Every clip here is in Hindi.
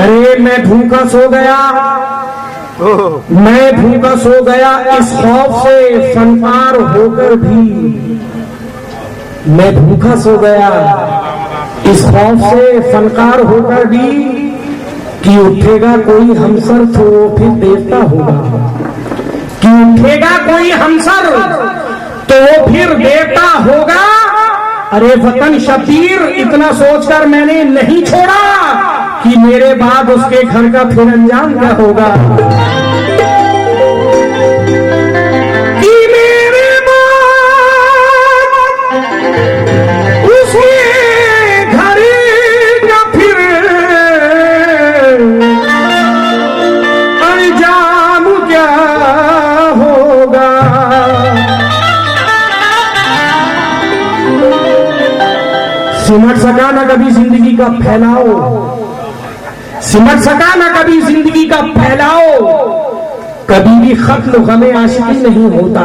अरे मैं भूखा सो गया, मैं भूखा सो गया इस खौफ से फनकार होकर भी। मैं भूखा सो गया इस खौफ से फनकार होकर भी कि उठेगा कोई हमसर तो वो फिर देवता होगा, कि उठेगा कोई हमसर तो वो फिर देवता होगा। अरे वतन शबीर, इतना सोचकर मैंने नहीं छोड़ा कि मेरे बाद उसके घर का फिर अंजाम क्या होगा। कि मेरे बाद उसके घर का फिर अंजाम क्या होगा। सिमट सका ना कभी जिंदगी का फैलाओ, सिमट सका ना कभी जिंदगी का फैलाओ, कभी भी खत्म गमे आशिकी नहीं होता,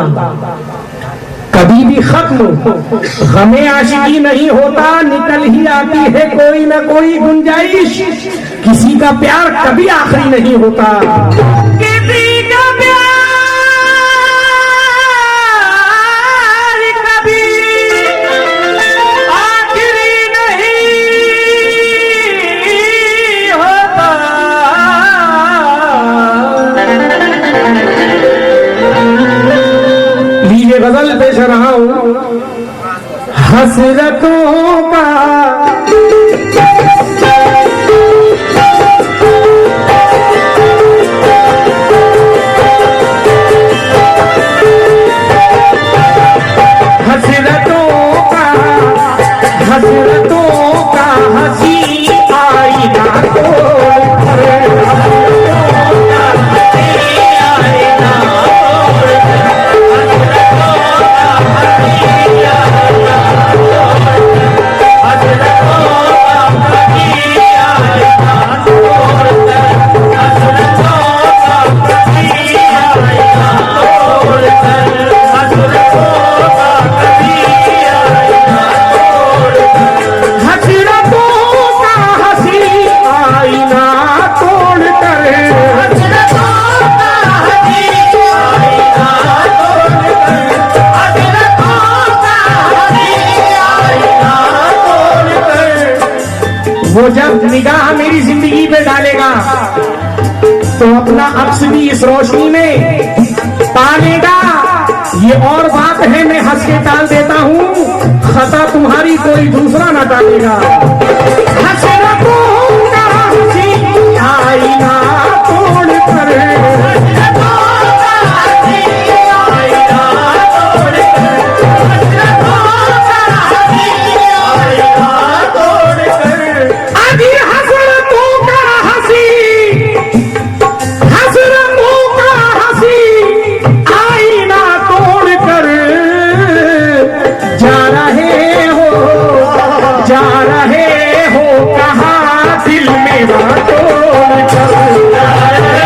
कभी भी खत्म गमे आशिकी नहीं होता। निकल ही आती है कोई ना कोई गुंजाइश, किसी का प्यार कभी आखिरी नहीं होता। किसी का प्यार कभी आखिरी नहीं होता। लीजिए गजल पेश रहा हूं, हसरतों का हंसी आईना वो जब निगाह मेरी जिंदगी पे डालेगा तो अपना अक्स भी इस रोशनी में पालेगा। ये और बात है मैं हंस के टाल देता हूँ, खता तुम्हारी कोई दूसरा ना टालेगा। हसरतों का हंसी आईना तोड़ कर, जा रहे हो कहाँ दिल मेरा तोड़ कर।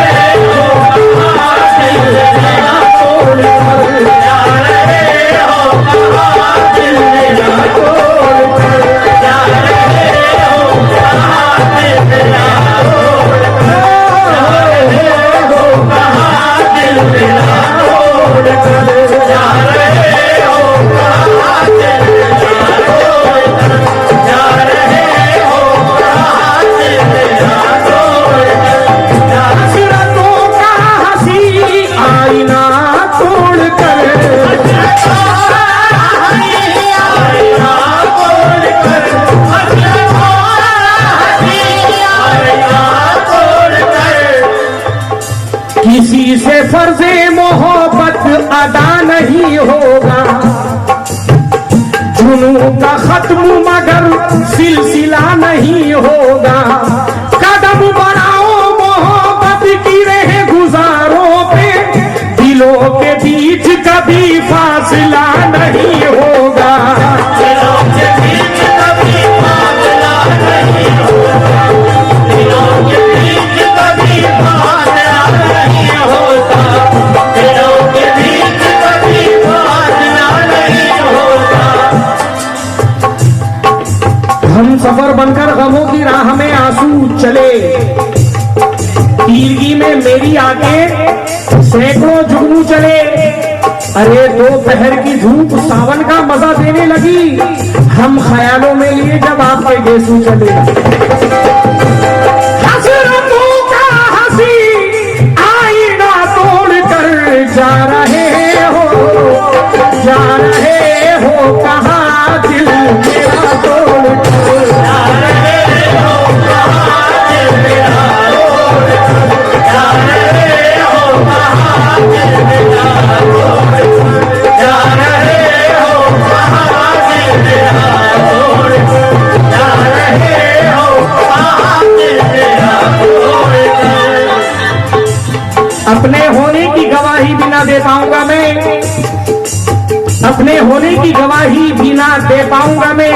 सफर बनकर गमों की राह में आंसू चले, तीरगी में मेरी आंखें सैकड़ों जुगनू चले। अरे दोपहर की धूप सावन का मजा देने लगी, हम ख्यालों में लिए जब आपके गेसू चले। हसरतों का हंसी आईना तोड़ कर जा रहे हो कहाँ दिल मेरा तोड़ कर जा रहे हो, कहाँ दिल मेरा तोड़ कर जा रहे हो, कहाँ दिल मेरा तोड़ कर जा रहे हो, कहाँ दिल मेरा तोड़ कर जा रहे हो, कहाँ दिल मेरा तोड़ कर। अपने होने की गवाही बिना दे पाऊंगा मैं, अपने होने की गवाही बिना दे पाऊंगा मैं,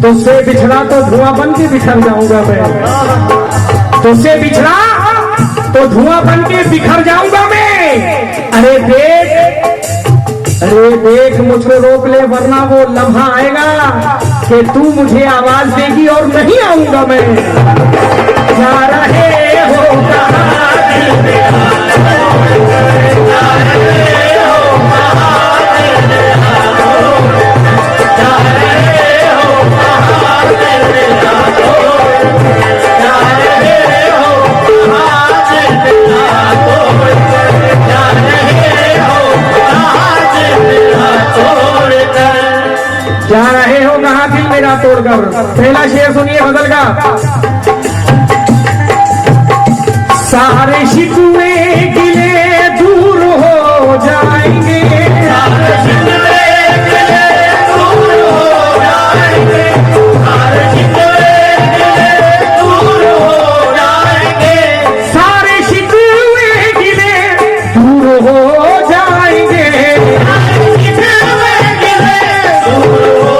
तुझसे बिछड़ा तो धुआं बन के बिखर जाऊंगा मैं, तुझसे बिछड़ा तो धुआं बन के बिखर जाऊंगा मैं। अरे देख मुझको रोक ले, वरना वो लम्हा आएगा कि तू मुझे आवाज देगी और नहीं आऊंगा मैं। जा रहे हो कहाँ दिल मेरा, जा रहे हो कहाँ दिल मेरा, जा रहे हो कहाँ दिल मेरा, जा रहे हो कहाँ दिल मेरा, जा रहे हो कहाँ दिल मेरा तोड़कर, जा रहे हो कहाँ दिल मेरा तोड़कर। पहला शेर सुनिए गजल का। सारे शिकवे गिले दूर हो जाएंगे, सारे शिकवे गिले दूर हो जाएंगे, सारे शिकवे गिले दूर हो जाएंगे, सारे शिकवे गिले दूर हो जाएंगे, सारे शिकवे गिले दूर हो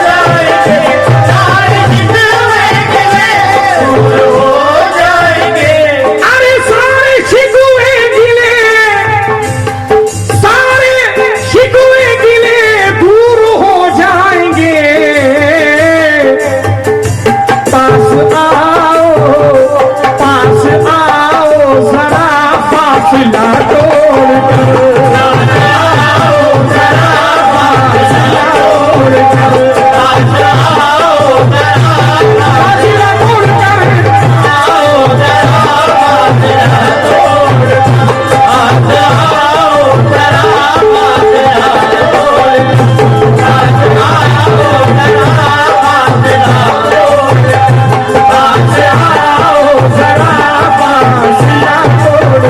जाएंगे, सारे शिकवे गिले दूर हो जाएंगे। अरे सारे शिकवे गिले, सारे शिकवे गिले दूर हो जाएंगे। पास आओ जरा फासला तोड़ कर, आओ जरा फासला तोड़ कर, आओ जरा फासला तोड़ कर, आओ जरा फासला तोड़ कर, आओ जरा फासला तोड़ कर, आओ जरा फासला तोड़ कर, आओ जरा फासला तोड़ कर, आओ जरा फासला तोड़ कर, फासला तोड़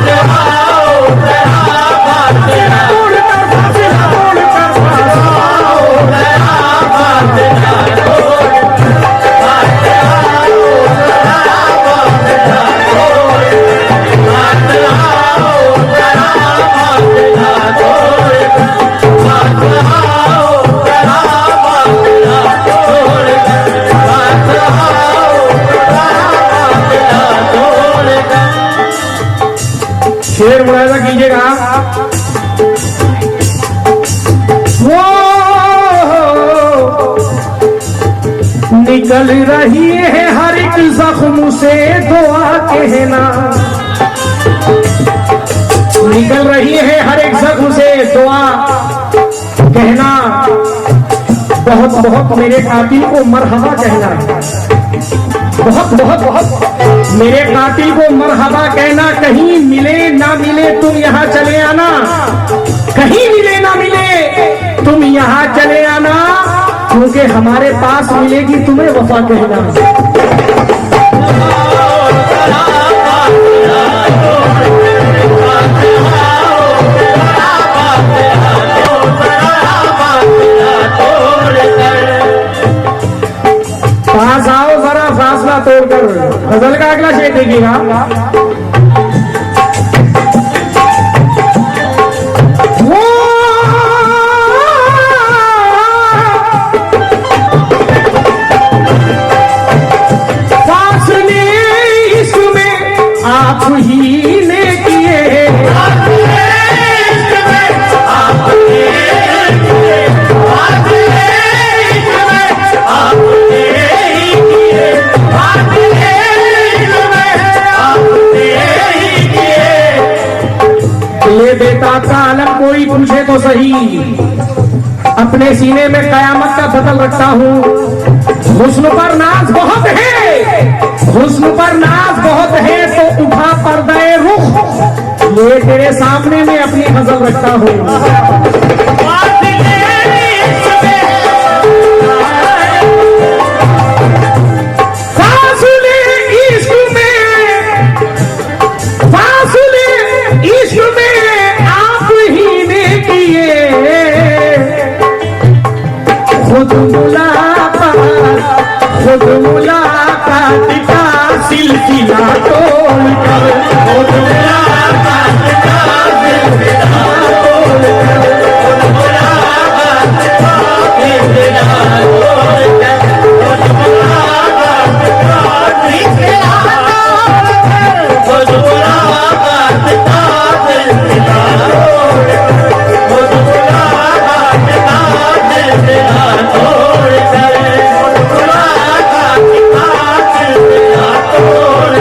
कर, आओ जरा फासला तोड़ कर, आओ जरा फासला तोड़ कर, आओ जरा फासला तोड़ कर, आओ जरा फासला तोड़ कर, आओ जरा फासला तोड़ कर। शेर मुलायजा कीजिएगा। वो निकल रही है हर एक जख्म से दुआ कहना, निकल रही है हर एक जख्म से दुआ कहना, बहुत बहुत मेरे कातिल को मरहबा कहना, बहुत बहुत बहुत मेरे कातिल को मरहबा कहना। कहीं मिले ना मिले तुम यहाँ चले आना, कहीं मिले ना मिले तुम यहाँ चले आना, क्योंकि हमारे पास मिलेगी तुम्हें वफा कहना। पास आओ जरा फासला तोड़कर। गजल का अगला शेर देखिएगा। फासले इसमें आप ही ने किए, आप ही ने किए, आलम कोई पूछे तो सही, अपने सीने में कयामत का बदल रखता हूँ। हुस्न पर नाज बहुत है, हुस्न पर नाज बहुत है, तो उठा पर्दा रुख, ये तेरे सामने में अपनी गजल रखता हूँ। खुद मुलाकात का सिलसिला तोड़ कर, खुद मुलाकात का सिलसिला तोड़ कर, खुद मुलाकात का सिलसिला तोड़ कर, खुद मुलाकात का सिलसिला तोड़ कर, खुद मुलाकात का सिलसिला तोड़ कर,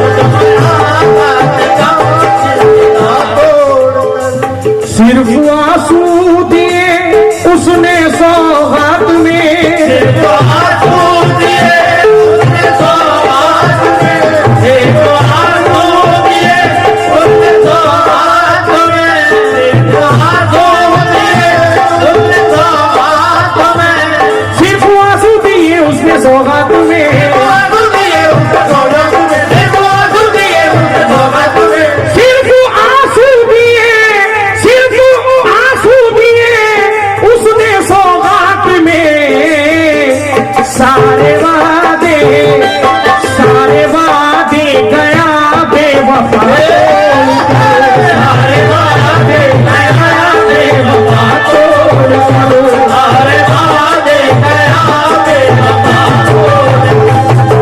खुद मुलाकात का सिलसिला तोड़ कर, सिर्फ आंसू दिए उसने सौगात में, सिर्फ आंसू दिए उसने सौगात में, सिर्फ आंसू दिए उसने सौगात में, सिर्फ आंसू दिए उसने सौगात में, सिर्फ आंसू दिए उसने सौगात में, सारे वादे गया बेवफा, सारे वादे गया बेवफा तोड़ कर, सारे वादे गया बेवफा तोड़ कर,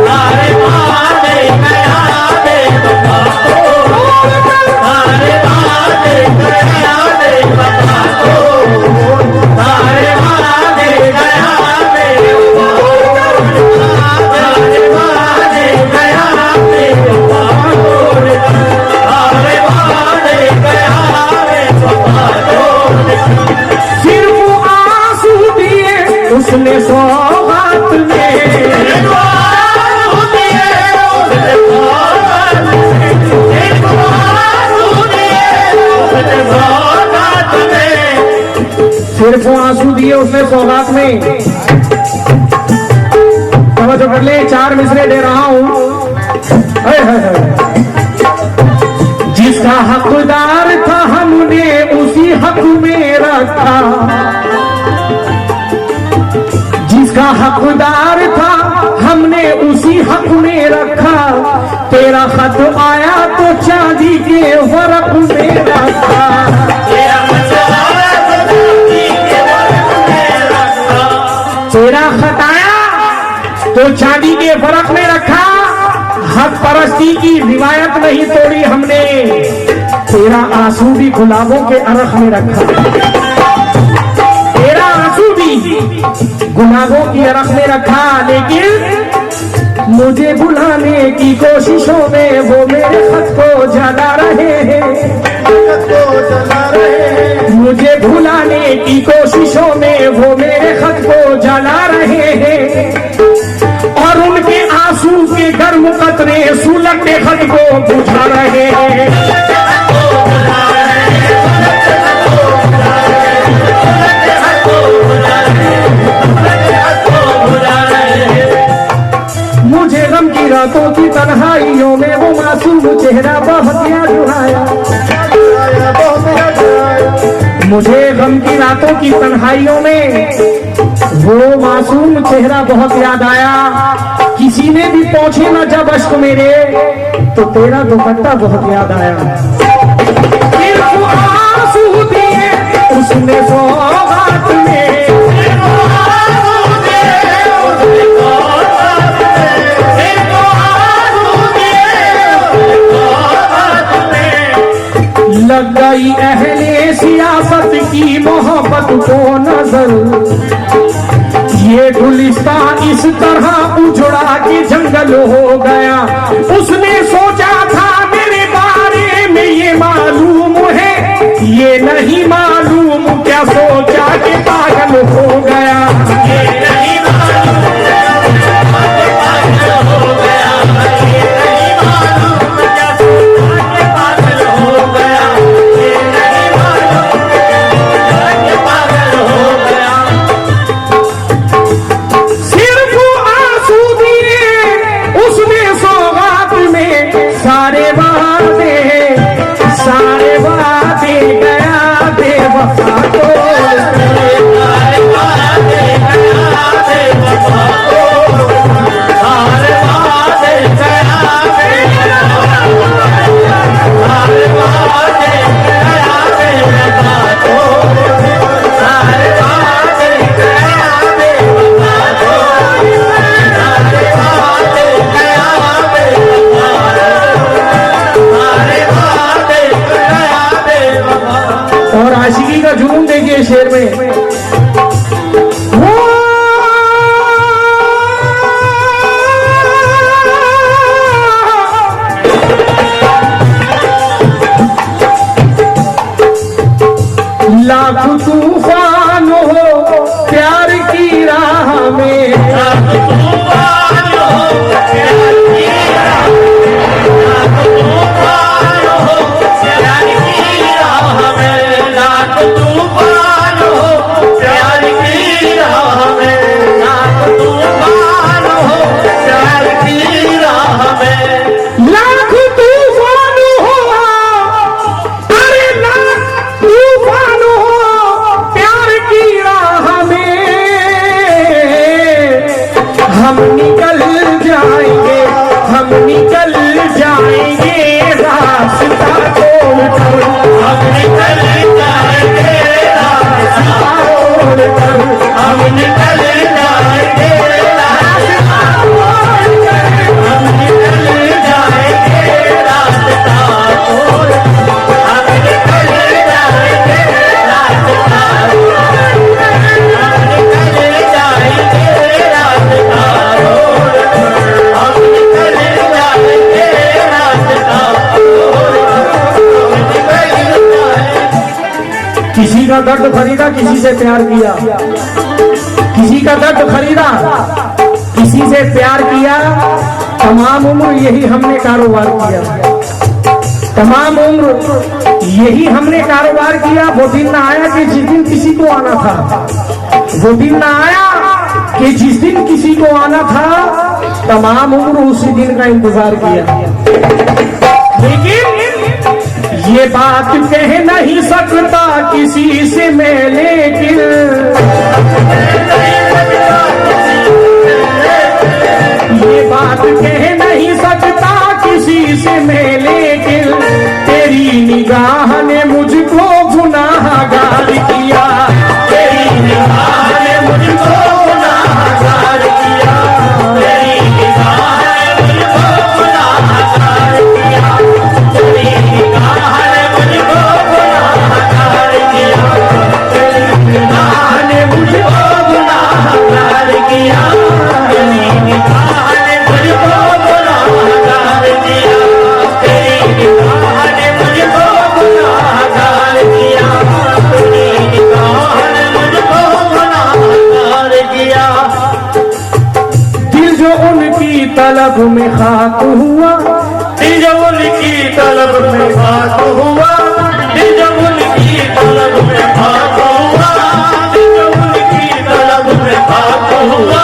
सारे वादे गया बेवफा तोड़ कर, सारे वादे गया बेवफा तोड़ कर, सारे वादे गया बेवफा उसने सौगात में, सिर्फ आंसू दिए उसने सौगात में। समझो कर ले, 4 मिसरे दे रहा हूं। जिसका हकदार था हमने उसी हक में रखा, जिसका हकदार था हमने उसी हक में रखा, तेरा खत आया तो चांदी के फर्क में रखा, तेरा खत आया तो चांदी के फर्क में रखा, तेरा खत आया तो चांदी के फर्क में रखा। हक परस्ती की रिवायत नहीं तोड़ी हमने, तेरा आंसू भी गुलाबों के अरख में रखा, तेरा आंसू भी गुलाबों की अरख में रखा। लेकिन मुझे भुलाने की कोशिशों में वो मेरे खत को जला रहे हैं, मुझे भुलाने की कोशिशों में वो मेरे खत को जला रहे हैं, और उनके आंसू के गर्म कतरे सुलगते खत को बुझा रहे हैं। मुझे गम की रातों की तन्हाइयों में वो मासूम चेहरा बहुत याद आया, मुझे गम की रातों की तन्हाइयों में वो मासूम चेहरा बहुत याद आया। किसी ने भी पहुंचे न जब अश्क मेरे, तो तेरा दुपट्टा बहुत याद आया। सिर्फ आंसू दिए उसने सौगात में, लग गई अहले सियासत की मोहब्बत को नजर, ये गुलिस्तान इस तरह उजड़ा के जंगल हो गया। उसने सोचा था मेरे बारे में ये मालूम है, ये नहीं मालूम क्या सोचा के पागल हो गया, ये नहीं मालूम पागल हो गया, ये नहीं मालूम क्या सोचा के पागल हो गया, ये नहीं मालूम के पागल हो गया। सिर्फ आंसू दिए उसने सौगात में, सारे वादे गया बेवफा को, सारे वादे गया बेवफा को, सारे वादे गया बेवफा को, सारे वादे गया बेवफा को, सारे वादे गया बेवफा को, सारे वादे गया बेवफा को, सारे वादे गया बेवफा। और आशिकी का जुनून देखिए शेर में, लाख तूफान हो प्यार की राह में, लाख तूफान हो प्यार की राह में, लाख तूफान हो प्यार की राह में, लाख तूफान हो प्यार की राह में, लाख तूफान हो प्यार की राह में, लाख तूफान हो, अरे लाख तूफान हो प्यार की राह में, हम निकल जाएंगे, हम निकल जाएंगे रास्ता छोड़कर, हम निकल जाएंगे रास्ता छोड़कर, हम निकल जाएंगे रास्ता छोड़कर, हम निकल जाएंगे रास्ता छोड़कर, हम निकल जाएंगे रास्ता छोड़कर, हम निकल जाएंगे रास्ता छोड़कर, हम निकल जाएंगे रास्ता छोड़कर। किसी का दर्द खरीदा, किसी से प्यार किया, किसी का दर्द खरीदा, किसी से प्यार किया, तमाम उम्र यही हमने कारोबार किया, तमाम उम्र यही हमने कारोबार किया। वो दिन ना आया कि जिस दिन किसी को आना था, वो दिन ना आया कि जिस दिन किसी को आना था, तमाम उम्र उसी दिन का इंतजार किया। लेकिन ये बात कह नहीं सकता किसी से मैं, लेकिन ये बात कह नहीं सकता किसी से मैं, लेकिन तेरी निगाह ने मुझको गुनाहगार किया, तेरी निगाह ने मुझको गुनाहगार किया, तेरी निगाह ने मुझको गुनाहगार किया, तेरी निगाह ने मुझको गुनाहगार किया, तेरी निगाह ने मुझको गुनाहगार किया, तेरी निगाह ने मुझको गुनाहगार किया, तेरी निगाह ने मुझको गुनाहगार किया, तेरी निगाह ने मुझको गुनाहगार किया। दिल जो उनकी तलब में खाक हुआ, दिल जो उनकी तलब में खाक हुआ, दिल जो उनकी तलब में खाक हुआ, दिल जो उनकी तलब में खाक हुआ,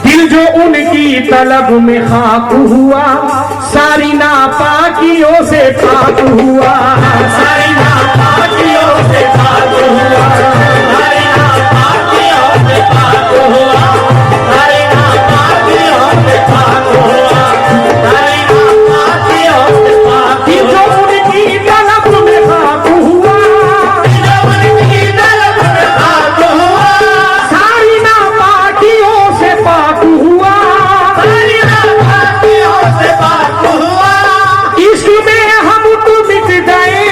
दिल जो उनकी तलब में खाक हुआ, सारी नापाकियों से पाक हुआ, सारी नापाकियों से पाक हुआ, सारी नापाकियों से पाक हुआ, सारी नापाकियों से पाक हुआ, सारी नापाकियों से पाक हुआ। दिल जो उनकी तलब में खाक हुआ, दिल जो उनकी तलब में खाक हुआ, सारी नापाकियों से पाक हुआ, सारी नापाकियों से पाक हुआ। इश्क में हम तो मिट गए,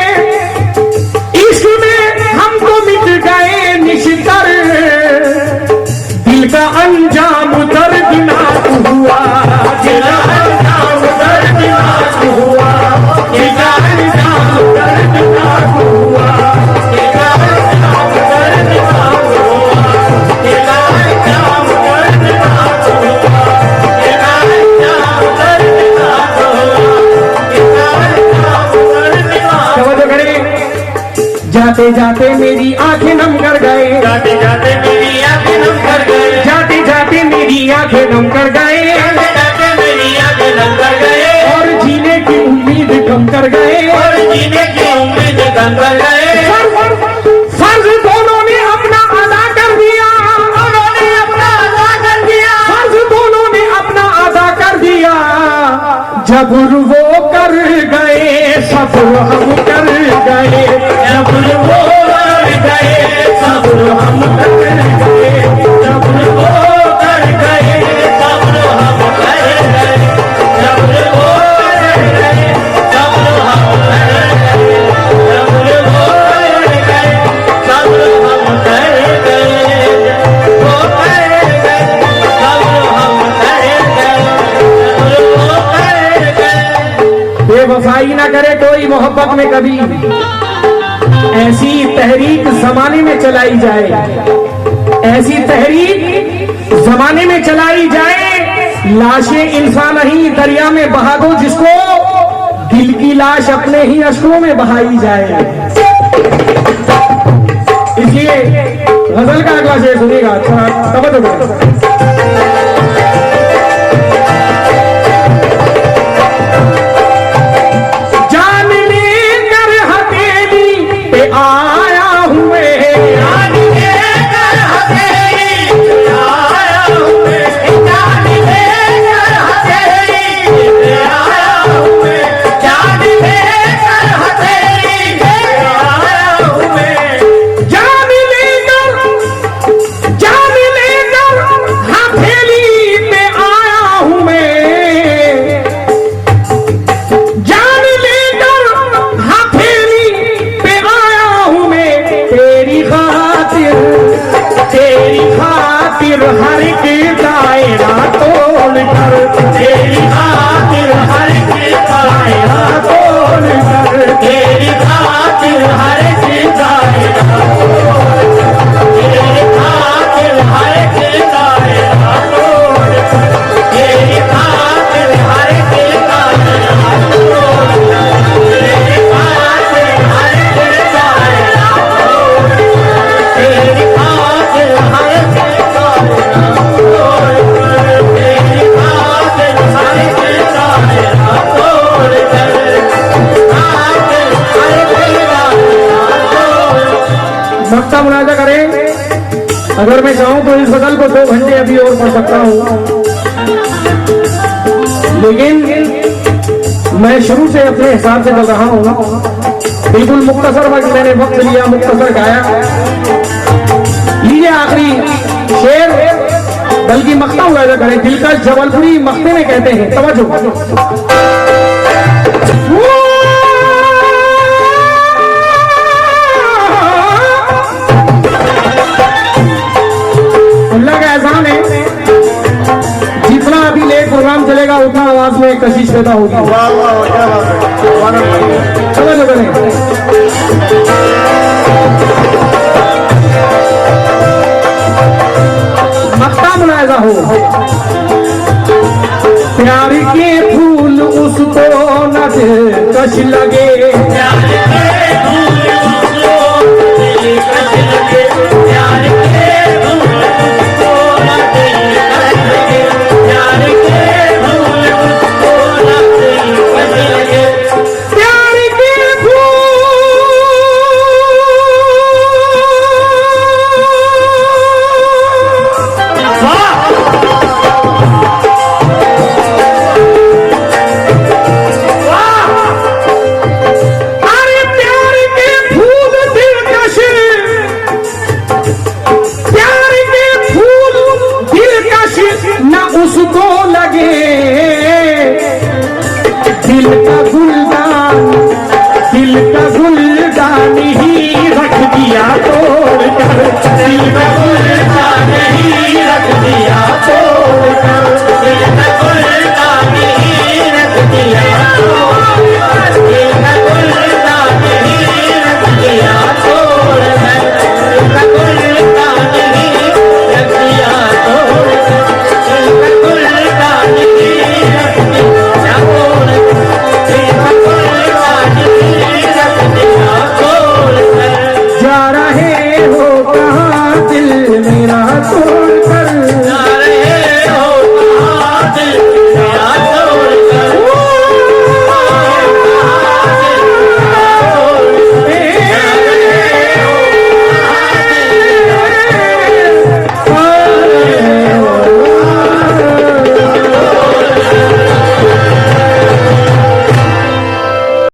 जाते जाते मेरी आंखें नम कर गए, जाते जाते मेरी आंखें नम कर गए, जाते जाते मेरी आंखें नम कर गए, जाते जाते मेरी आंखें नम कर गए, और जीने की उम्मीद कम कर गए, और जीने की उम्मीद कम कर गए। फर्ज दोनों ने अपना अदा कर दिया, उन्होंने अपना अदा कर दिया, फर्ज दोनों ने अपना अदा कर दिया। जबुर वो कर गए, सब्र हम कर गए, जबुर वो कर गए, सब्र हम कर गए, जबुर वो कर गए, सब्र हम कर गए, जबुर वो कर गए, सब्र हम कर गए, जबुर वो कर गए, सब्र हम कर गए, वो कर गए, सब्र हम कर गए, जबुर वो कर गए। बेवफाई ना करे कोई मोहब्बत में कभी, ऐसी तहरीक जमाने में चलाई जाए, ऐसी तहरीक जमाने में चलाई जाए। लाशें इंसान नहीं दरिया में बहा दो जिसको, दिल की लाश अपने ही अश्कों में बहाई जाए। इसलिए गजल का अगला शेर सुनिएगा, अच्छा तवज्जो करें। जान लेकर हथेली पे आया हूँ मैं, जान लेकर हथेली पे आया हूँ मैं, जान लेकर हथेली पे आया हूँ मैं, जान लेकर हथेली पे आया हूँ मैं, जान लेकर हथेली पे आया हूँ मैं, जान लेकर हथेली पे आया हूँ मैं। तेरी खातिर हर एक दायरा तोड़ कर, तेरी खातिर हर एक दायरा तोड़ कर, तेरी खातिर हर एक दायरा तोड़ कर, तेरी खातिर हर एक दायरा तोड़ कर, तेरी खातिर हर एक दायरा तोड़ कर, तेरी खातिर हर एक दायरा तोड़ कर, तेरी खातिर हर एक दायरा तोड़ कर, तेरी खातिर हर एक दायरा तोड़ कर, खातिर हर एक दायरा तोड़ कर। मक्ता मुनाजा करें। अगर मैं चाहूं तो इस गजल को 2 घंटे अभी और पढ़ सकता हूं, लेकिन मैं शुरू से अपने हिसाब से चल रहा हूं। बिल्कुल मुख्तसर वक्त मैंने वक्त लिया, मुख्तसर गाया। लीजिए आखिरी शेर, बल्कि मक्ता मुनाजा करें। दिलकश जबलपुरी मक्ते में कहते हैं, तवज्जो। अल्लाह का एहसान है, जितना अभी लेट प्रोग्राम चलेगा उतना आवाज में कशिश पैदा होगी। समझ लो।